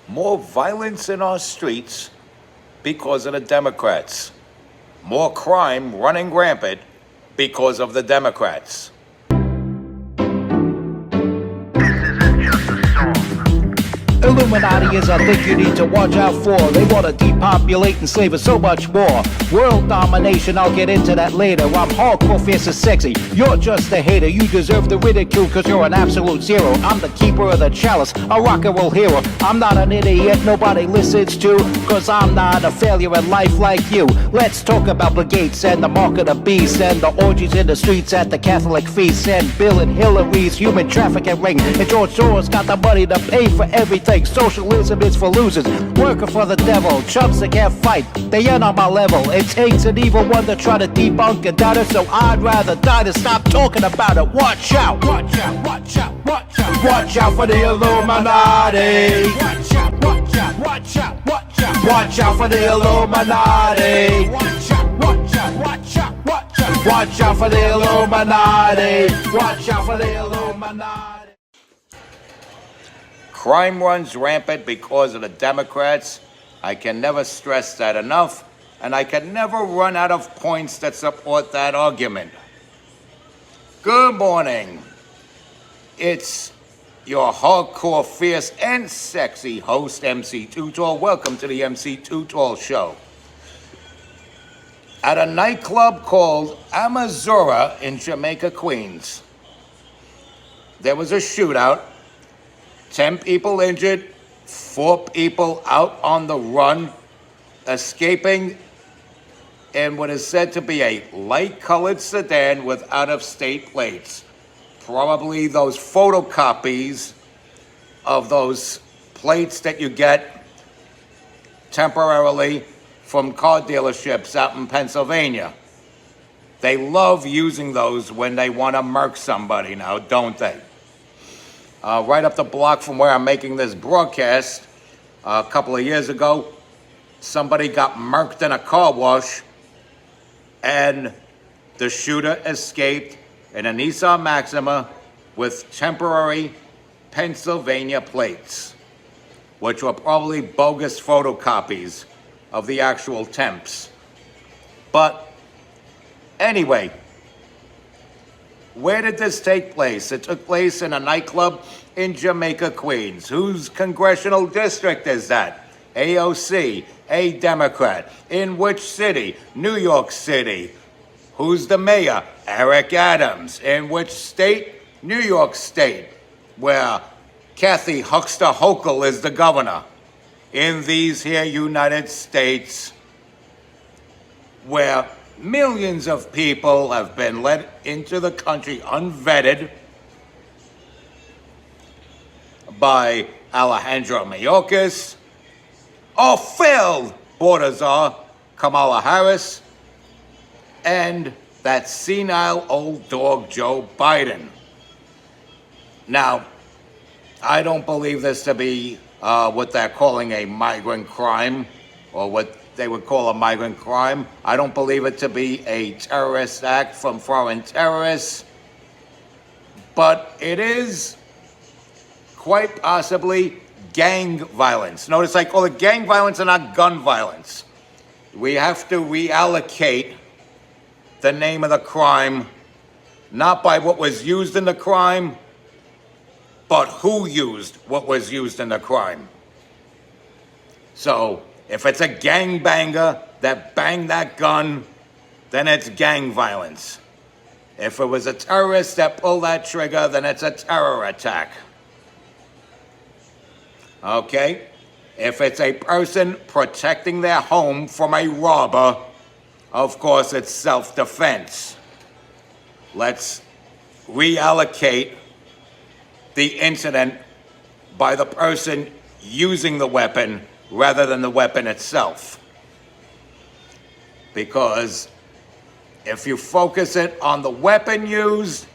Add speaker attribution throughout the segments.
Speaker 1: More violence in our streets because of the Democrats. More crime running rampant because of the Democrats.
Speaker 2: Illuminati is a thing you need to watch out for. They want to depopulate and slave us so much more. World domination, I'll get into that later. I'm hardcore, fierce and sexy. You're just a hater. You deserve the ridicule because you're an absolute zero. I'm the keeper of the chalice, a rock and roll hero. I'm not an idiot nobody listens to, because I'm not a failure in life like you. Let's talk about Bill Gates and the mark of the beast and the orgies in the streets at the Catholic feasts and Bill and Hillary's human trafficking ring. And George Soros got the money to pay for everything. Socialism is for losers, working for the devil, chumps that can't fight, they ain't on my level. It takes an evil one to try to debunk and doubt it, so I'd rather die than stop talking about it. Watch out, watch out, watch out, watch out. Watch out for the Illuminati. Watch out, watch out, watch out, watch out. Watch out for the Illuminati. Watch out, watch out, watch out, watch out. Watch out for the Illuminati. Watch out for the Illuminati.
Speaker 1: Crime runs rampant because of the Democrats. I can never stress that enough, and I can never run out of points that support that argument. Good morning. It's your hardcore, fierce, and sexy host, MC Too Tall. Welcome to the MC Too Tall Show. At a nightclub called Amazura in Jamaica, Queens, there was a shootout. 10 people injured, 4 people out on the run, escaping in what is said to be a light-colored sedan with out-of-state plates. Probably those photocopies of those plates that you get temporarily from car dealerships out in Pennsylvania. They love using those when they want to murk somebody now, don't they? Right up the block from where I'm making this broadcast, a couple of years ago, somebody got murked in a car wash, and the shooter escaped in a Nissan Maxima with temporary Pennsylvania plates, which were probably bogus photocopies of the actual temps. But anyway, where did this take place? It took place in a nightclub in Jamaica, Queens. Whose congressional district is that? AOC, a Democrat. In which city? New York City. Who's the mayor? Eric Adams. In which state? New York State, where Kathy Huckster Hochul is the governor. In these here United States, where millions of people have been let into the country unvetted by Alejandro Mayorkas, or failed border czar Kamala Harris, and that senile old dog Joe Biden. Now, I don't believe this to be what they're calling a migrant crime, or what they would call a migrant crime. I don't believe it to be a terrorist act from foreign terrorists, but it is quite possibly gang violence. Notice I call it gang violence and not gun violence. We have to reallocate the name of the crime, not by what was used in the crime, but who used what was used in the crime. So, if it's a gangbanger that banged that gun, then it's gang violence. If it was a terrorist that pulled that trigger, then it's a terror attack. Okay? If it's a person protecting their home from a robber, of course it's self-defense. Let's reallocate the incident by the person using the weapon rather than the weapon itself. Because if you focus it on the weapon used,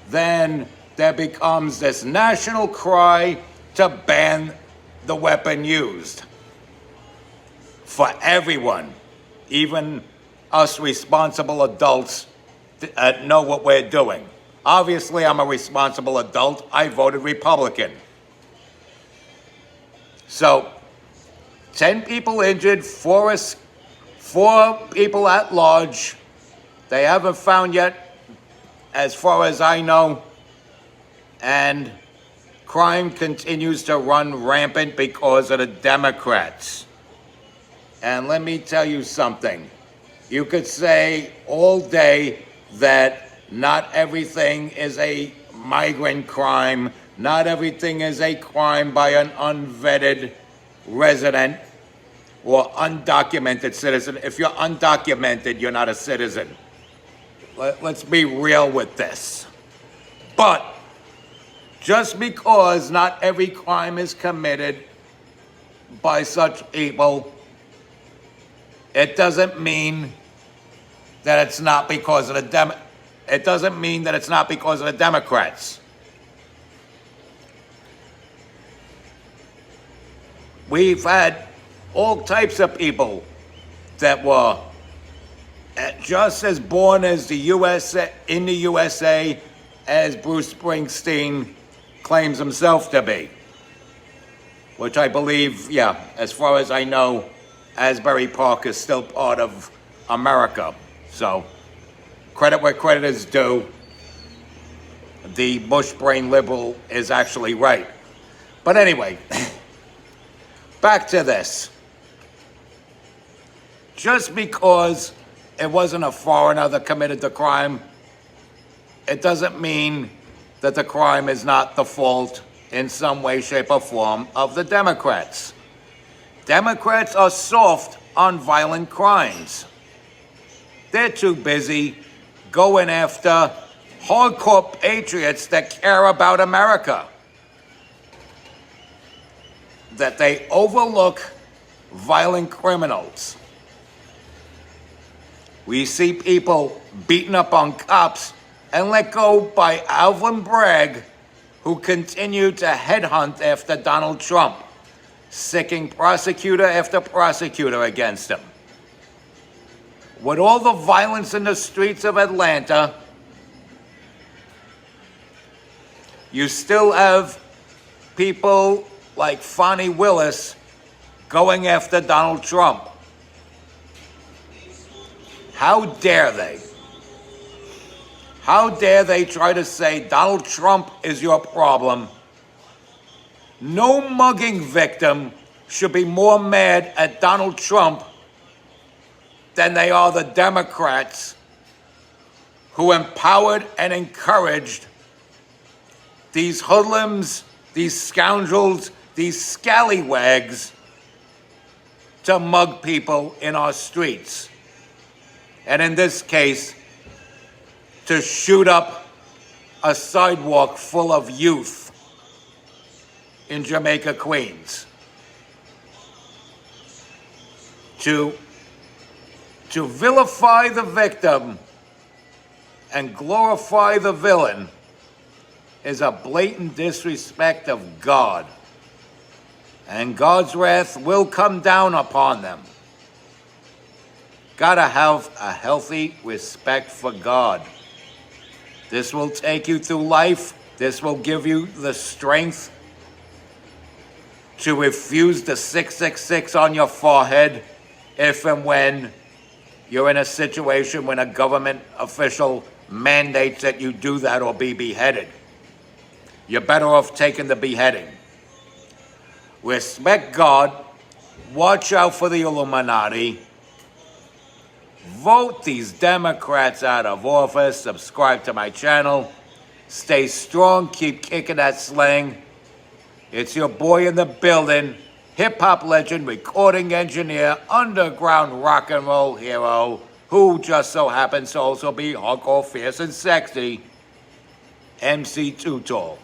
Speaker 1: then there becomes this national cry to ban the weapon used. For everyone, even us responsible adults know what we're doing. Obviously, I'm a responsible adult. I voted Republican. So, 10 people injured, four people at large. They haven't found yet, as far as I know. And crime continues to run rampant because of the Democrats. And let me tell you something. You could say all day that not everything is a migrant crime, not everything is a crime by an unvetted resident or undocumented citizen. If you're undocumented, you're not a citizen. Let's be real with this. But just because not every crime is committed by such people, it doesn't mean that it's not because of the It doesn't mean that it's not because of the Democrats. We've had all types of people that were just as born as the USA, in the USA, as Bruce Springsteen claims himself to be. Which I believe, yeah, as far as I know, Asbury Park is still part of America. So, credit where credit is due. The Bush brain liberal is actually right. But anyway, back to this. Just because it wasn't a foreigner that committed the crime, it doesn't mean that the crime is not the fault in some way, shape, or form of the Democrats. Democrats are soft on violent crimes. They're too busy going after hardcore patriots that care about America. That they overlook violent criminals. We see people beaten up on cops and let go by Alvin Bragg, who continue to headhunt after Donald Trump, sicking prosecutor after prosecutor against him. With all the violence in the streets of Atlanta, you still have people like Fonnie Willis going after Donald Trump. How dare they? How dare they try to say Donald Trump is your problem? No mugging victim should be more mad at Donald Trump than they are the Democrats who empowered and encouraged these hoodlums, these scoundrels, these scallywags to mug people in our streets. And in this case, to shoot up a sidewalk full of youth in Jamaica, Queens. To vilify the victim and glorify the villain is a blatant disrespect of God. And God's wrath will come down upon them. Gotta have a healthy respect for God. This will take you through life. This will give you the strength to refuse the 666 on your forehead if and when you're in a situation when a government official mandates that you do that or be beheaded. You're better off taking the beheading. Respect God. Watch out for the Illuminati. Vote these Democrats out of office. Subscribe to my channel. Stay strong. Keep kicking that slang. It's your boy in the building. Hip-hop legend, recording engineer, underground rock and roll hero, who just so happens to also be hardcore, fierce, and sexy, MC Too Tall.